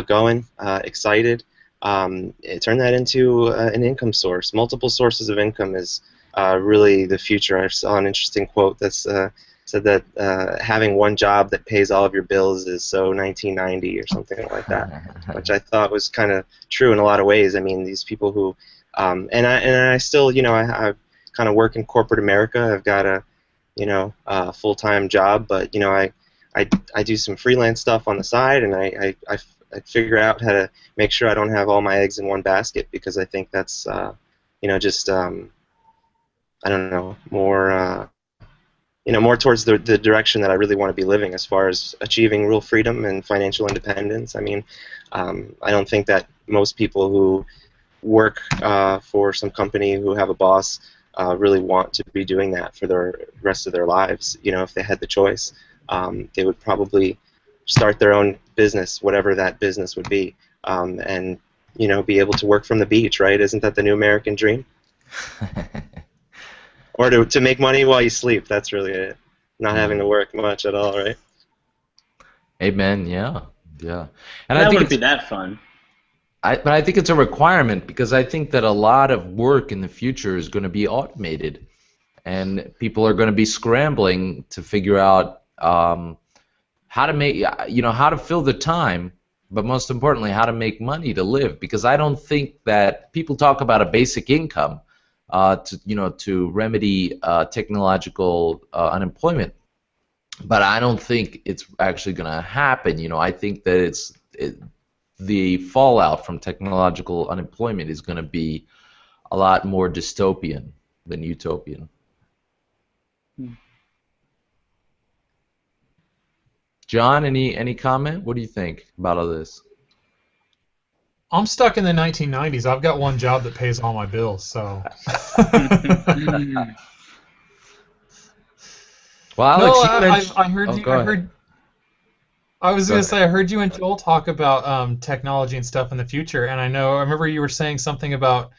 going, excited. Turn that into an income source. Multiple sources of income is really the future. I saw an interesting quote that's said that having one job that pays all of your bills is so 1990 or something like that, which I thought was kind of true in a lot of ways. I mean, these people who, and I still, I kind of work in corporate America. I've got a full-time job, but I do some freelance stuff on the side, and I figure out how to make sure I don't have all my eggs in one basket, because I think that's just I don't know, more towards the direction that I really want to be living as far as achieving real freedom and financial independence. I mean, I don't think that most people who work for some company who have a boss really want to be doing that for the rest of their lives. If they had the choice, they would probably start their own business, whatever that business would be, and be able to work from the beach, right? Isn't that the new American dream? Or to make money while you sleep. That's really it. Not having to work much at all, right? Amen. Yeah. And that wouldn't be that fun. But I think it's a requirement, because I think that a lot of work in the future is going to be automated, and people are going to be scrambling to figure out how to make, how to fill the time, but most importantly, how to make money to live. Because I don't think that people talk about a basic income to remedy technological unemployment, but I don't think it's actually going to happen. I think that the fallout from technological unemployment is going to be a lot more dystopian than utopian. John, any comment? What do you think about all this? I'm stuck in the 1990s. I've got one job that pays all my bills, so. Well, Alex, I heard you. I was going to say, I heard you and Joel talk about technology and stuff in the future, and I remember you were saying something about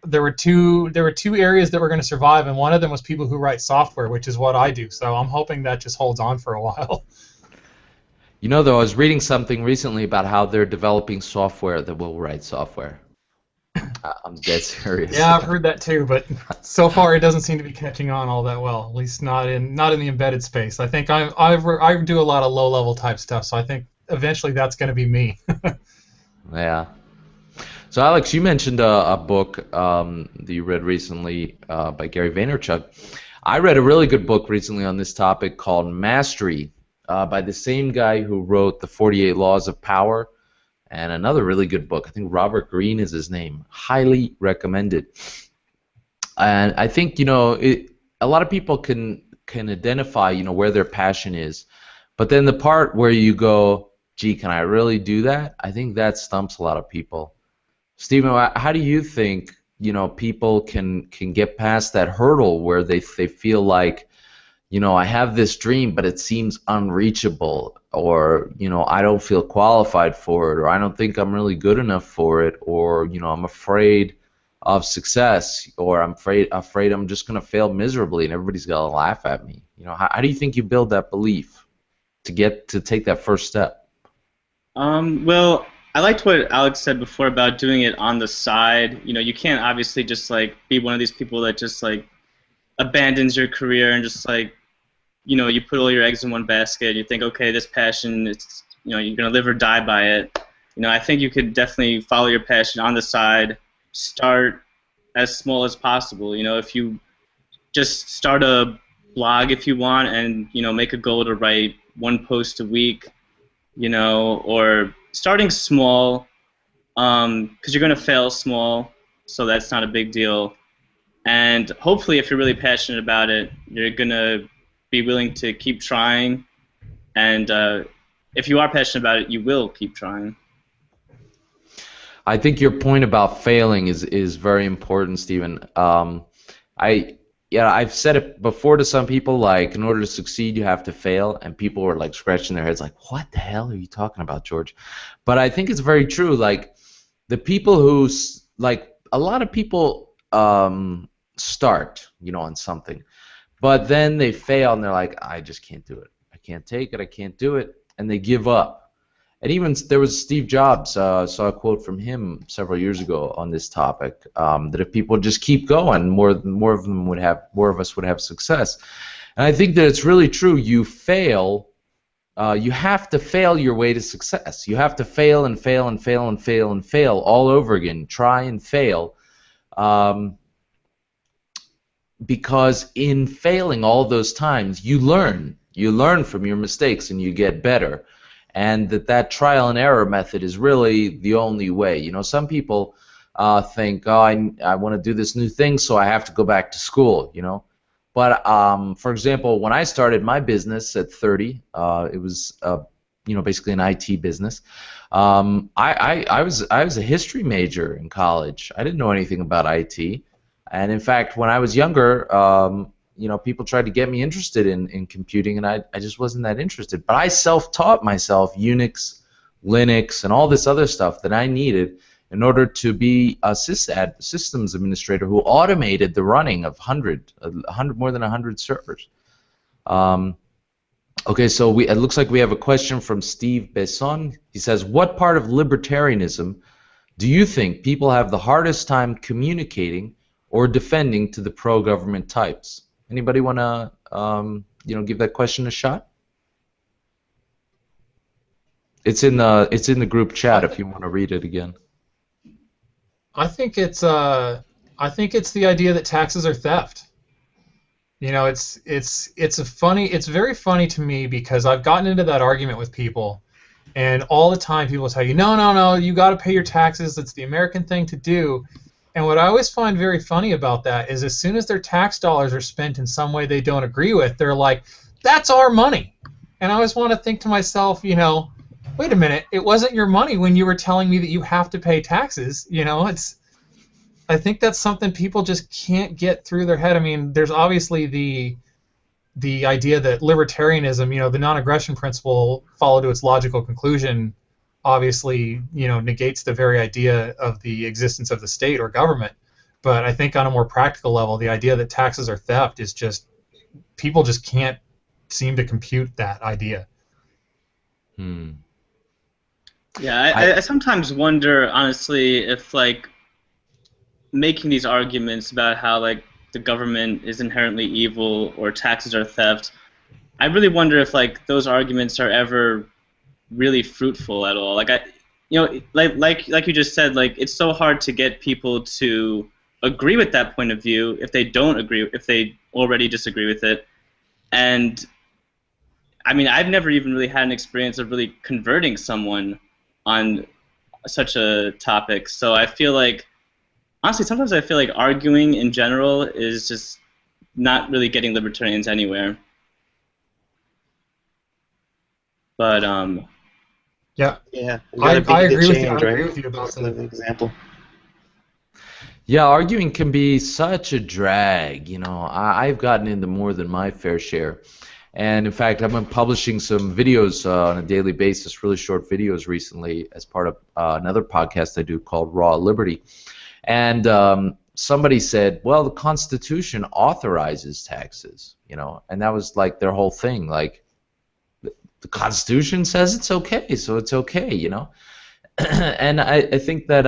there were two areas that were going to survive, and one of them was people who write software, which is what I do. So I'm hoping that just holds on for a while. Though, I was reading something recently about how they're developing software that will write software. I'm dead serious. Yeah, I've heard that too, but so far it doesn't seem to be catching on all that well. At least not in the embedded space. I think I do a lot of low-level type stuff, so I think eventually that's going to be me. Yeah. So, Alex, you mentioned a book that you read recently by Gary Vaynerchuk. I read a really good book recently on this topic called Mastery, by the same guy who wrote The 48 Laws of Power, and another really good book. I think Robert Greene is his name. Highly recommended. And I think a lot of people can identify where their passion is, but then the part where you go, gee, can I really do that? I think that stumps a lot of people. Stephen, how do you think people can get past that hurdle where they feel like, I have this dream, but it seems unreachable, or, I don't feel qualified for it, or I don't think I'm really good enough for it, or, I'm afraid of success, or I'm afraid I'm just going to fail miserably and everybody's going to laugh at me. How do you think you build that belief to take that first step? Well, I liked what Alex said before about doing it on the side. You can't obviously just be one of these people that just abandons your career and just you put all your eggs in one basket. You think, okay, this passion, it's you're gonna live or die by it. I think you could definitely follow your passion on the side. Start as small as possible. If you just start a blog if you want, and make a goal to write one post a week. Or starting small, because you're gonna fail small, so that's not a big deal. And hopefully, if you're really passionate about it, you're gonna be willing to keep trying, and if you are passionate about it, you will keep trying. I think your point about failing is very important, Stephen. I've said it before to some people, in order to succeed, you have to fail, and people were scratching their heads what the hell are you talking about, George? But I think it's very true. The people who, a lot of people start, on something, but then they fail and they're like, I just can't do it. I can't take it. I can't do it, and they give up. And even there was Steve Jobs. Saw a quote from him several years ago on this topic, that if people just keep going, more of us would have success. And I think that it's really true. You fail. You have to fail your way to success. You have to fail and fail and fail and fail and fail all over again. Try and fail. Because in failing all those times, you learn. You learn from your mistakes and you get better. And that trial and error method is really the only way. Some people think, oh, I want to do this new thing, so I have to go back to school, But, for example, when I started my business at 30, it was, basically an IT business. I was a history major in college. I didn't know anything about IT. And, in fact, when I was younger, people tried to get me interested in computing, and I just wasn't that interested. But I self-taught myself Unix, Linux, and all this other stuff that I needed in order to be a systems administrator who automated the running of more than 100 servers. Okay, so it looks like we have a question from Steve Besson. He says, what part of libertarianism do you think people have the hardest time communicating or defending to the pro-government types? Anybody want to give that question a shot? It's in the group chat if you want to read it again. I think it's the idea that taxes are theft. It's very funny to me because I've gotten into that argument with people, and all the time people tell you, no, you got to pay your taxes. It's the American thing to do. And what I always find very funny about that is as soon as their tax dollars are spent in some way they don't agree with, they're like, that's our money. And I always want to think to myself, wait a minute, it wasn't your money when you were telling me that you have to pay taxes. I think that's something people just can't get through their head. I mean, there's obviously the idea that libertarianism, the non-aggression principle, followed to its logical conclusion, obviously, negates the very idea of the existence of the state or government. But I think on a more practical level, the idea that taxes are theft is just, people just can't seem to compute that idea. Yeah, I sometimes wonder, honestly, if, making these arguments about how, the government is inherently evil or taxes are theft, I really wonder if, those arguments are ever really fruitful at all. Like you just said, it's so hard to get people to agree with that point of view if they don't agree, if they already disagree with it. And I mean, I've never even really had an experience of really converting someone on such a topic. So I feel like, honestly, sometimes I feel like arguing in general is just not really getting libertarians anywhere. But yeah, I agree with you. I agree with you about that example. Yeah, arguing can be such a drag. I've gotten into more than my fair share. And in fact, I've been publishing some videos on a daily basis, really short videos recently, as part of another podcast I do called Raw Liberty. And somebody said, well, the Constitution authorizes taxes, and that was their whole thing. The Constitution says it's okay, so it's okay, And I think that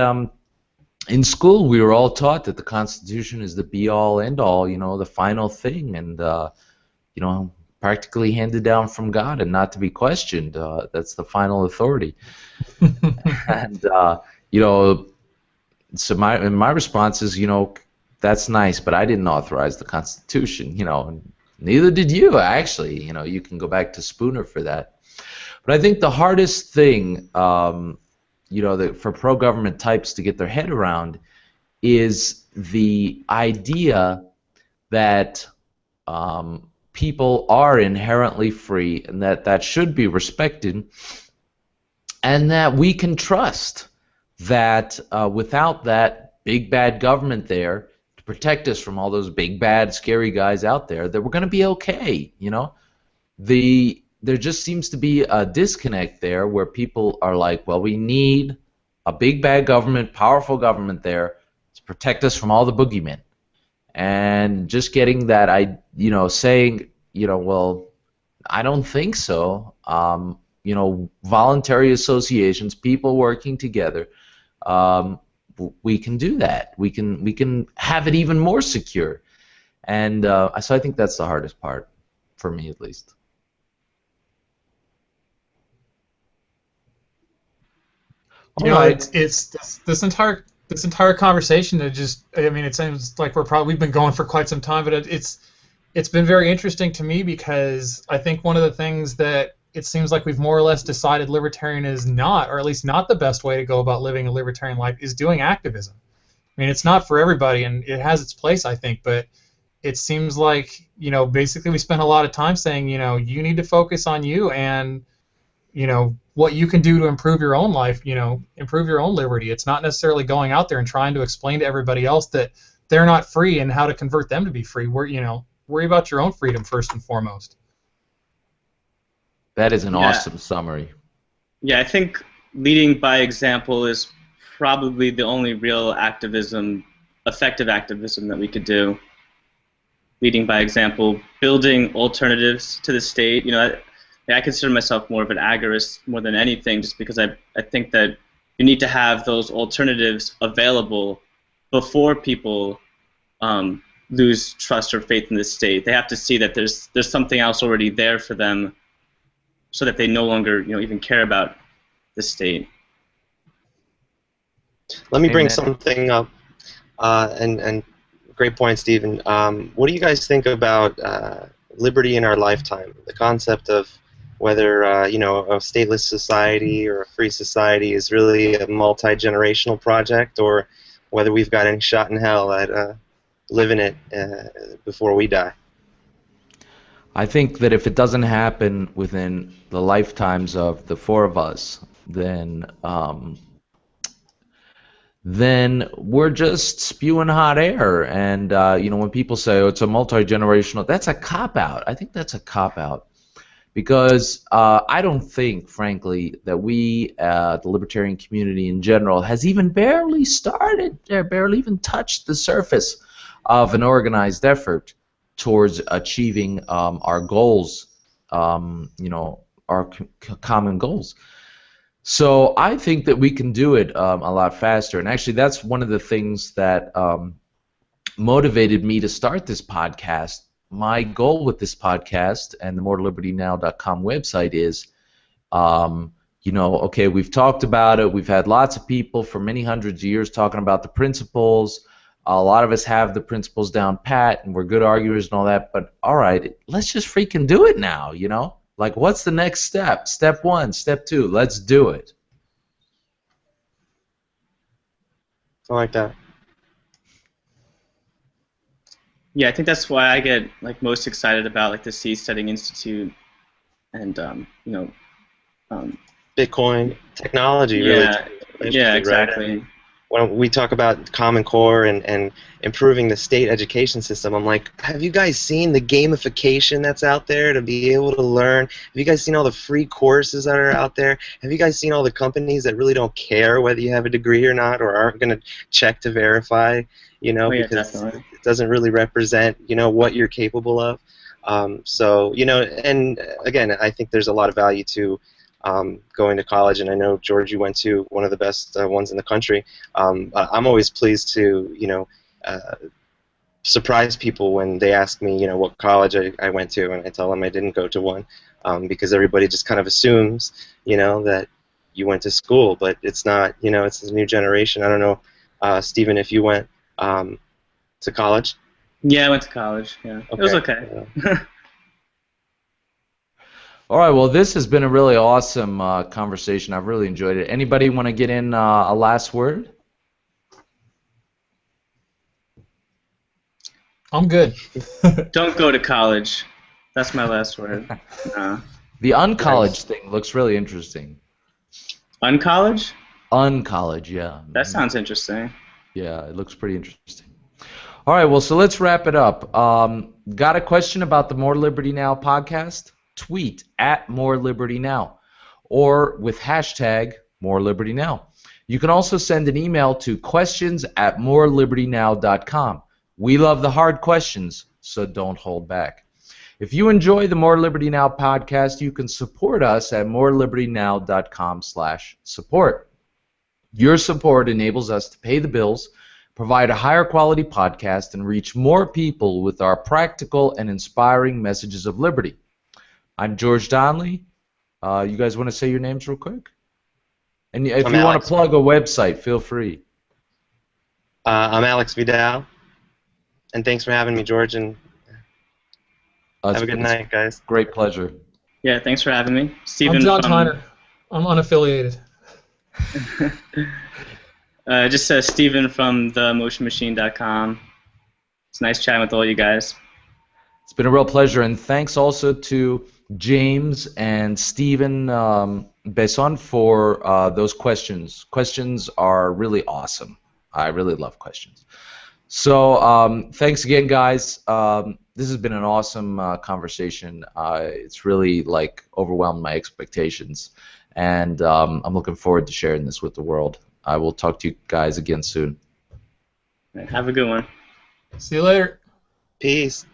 in school we were all taught that the Constitution is the be-all, end-all, the final thing, and practically handed down from God and not to be questioned. That's the final authority. And so my response is, that's nice, but I didn't authorize the Constitution, and neither did you, actually. You can go back to Spooner for that. But I think the hardest thing, for pro-government types to get their head around is the idea that people are inherently free and that should be respected, and that we can trust that without that big bad government there to protect us from all those big bad scary guys out there, that we're going to be okay. There just seems to be a disconnect there where people are like, well, we need a big bad government, powerful government there, to protect us from all the boogeymen. And just getting that, saying, well, I don't think so. Voluntary associations, people working together, we can do that. We can have it even more secure. And so I think that's the hardest part, for me at least. It's this entire conversation that it seems like we've been going for quite some time, but it's been very interesting to me because I think one of the things that it seems like we've more or less decided libertarian is not, or at least not the best way to go about living a libertarian life, is doing activism. I mean, it's not for everybody, and it has its place, I think, but it seems like, basically we spend a lot of time saying, you need to focus on you and, what you can do to improve your own life, improve your own liberty. It's not necessarily going out there and trying to explain to everybody else that they're not free and how to convert them to be free. Worry about your own freedom first and foremost. That is an awesome summary. Yeah, I think leading by example is probably the only real effective activism that we could do. Leading by example, building alternatives to the state. I consider myself more of an agorist more than anything, just because I think that you need to have those alternatives available before people lose trust or faith in the state. They have to see that there's something else already there for them, so that they no longer even care about the state. Let me bring something up, and great point, Stephen. What do you guys think about liberty in our lifetime? The concept of whether a stateless society or a free society is really a multi-generational project, or whether we've got any shot in hell at living it before we die. I think that if it doesn't happen within the lifetimes of the four of us, then we're just spewing hot air. And when people say, "Oh, it's a multi-generational," that's a cop-out. I think that's a cop-out. Because I don't think, frankly, that we, the libertarian community in general, has even barely even touched the surface of an organized effort towards achieving our goals, our common goals. So I think that we can do it a lot faster. And actually, that's one of the things that motivated me to start this podcast. My goal with this podcast and the morelibertynow.com website is, okay, we've talked about it. We've had lots of people for many hundreds of years talking about the principles. A lot of us have the principles down pat, and we're good arguers and all that. But all right, let's just freaking do it now, Like, what's the next step? Step 1, step 2, let's do it. I like that. Yeah, I think that's why I get most excited about the Seasteading Institute and Bitcoin technology. Yeah, really. Yeah, exactly. Right? When we talk about Common Core and improving the state education system, I'm like, have you guys seen the gamification that's out there to be able to learn? Have you guys seen all the free courses that are out there? Have you guys seen all the companies that really don't care whether you have a degree or not, or aren't going to check to verify, because definitely. It doesn't really represent, what you're capable of. And again, I think there's a lot of value to going to college, and I know, George, you went to one of the best ones in the country. I'm always pleased to, surprise people when they ask me, what college I went to, and I tell them I didn't go to one, because everybody just kind of assumes, that you went to school, but it's not. It's a new generation. I don't know, Stephen, if you went to college. Yeah, I went to college. Yeah, okay. It was okay. Yeah. All right, well, this has been a really awesome conversation. I've really enjoyed it. Anybody want to get in a last word? I'm good. Don't go to college. That's my last word. The uncollege thing looks really interesting. Uncollege? Uncollege, yeah. That sounds interesting. Yeah, it looks pretty interesting. All right, well, so let's wrap it up. Got a question about the More Liberty Now podcast? Tweet at More Liberty Now, or with hashtag More Liberty Now. You can also send an email to questions@morelibertynow.com. We love the hard questions, so don't hold back. If you enjoy the More Liberty Now podcast, you can support us at morelibertynow.com/support. Your support enables us to pay the bills, provide a higher quality podcast, and reach more people with our practical and inspiring messages of liberty. I'm George Donnelly. You guys want to say your names real quick? And if you want to plug a website, feel free. I'm Alex Vidal. And thanks for having me, George. And have a good night, guys. Great pleasure. Yeah, thanks for having me. Steven I'm John Tyner. I'm unaffiliated. Just Steven from themotionmachine.com. It's nice chatting with all you guys. It's been a real pleasure, and thanks also to James and Steven Besson for those questions. Questions are really awesome. I really love questions. So thanks again, guys. This has been an awesome conversation. It's really overwhelmed my expectations, and I'm looking forward to sharing this with the world. I will talk to you guys again soon. Have a good one. See you later. Peace.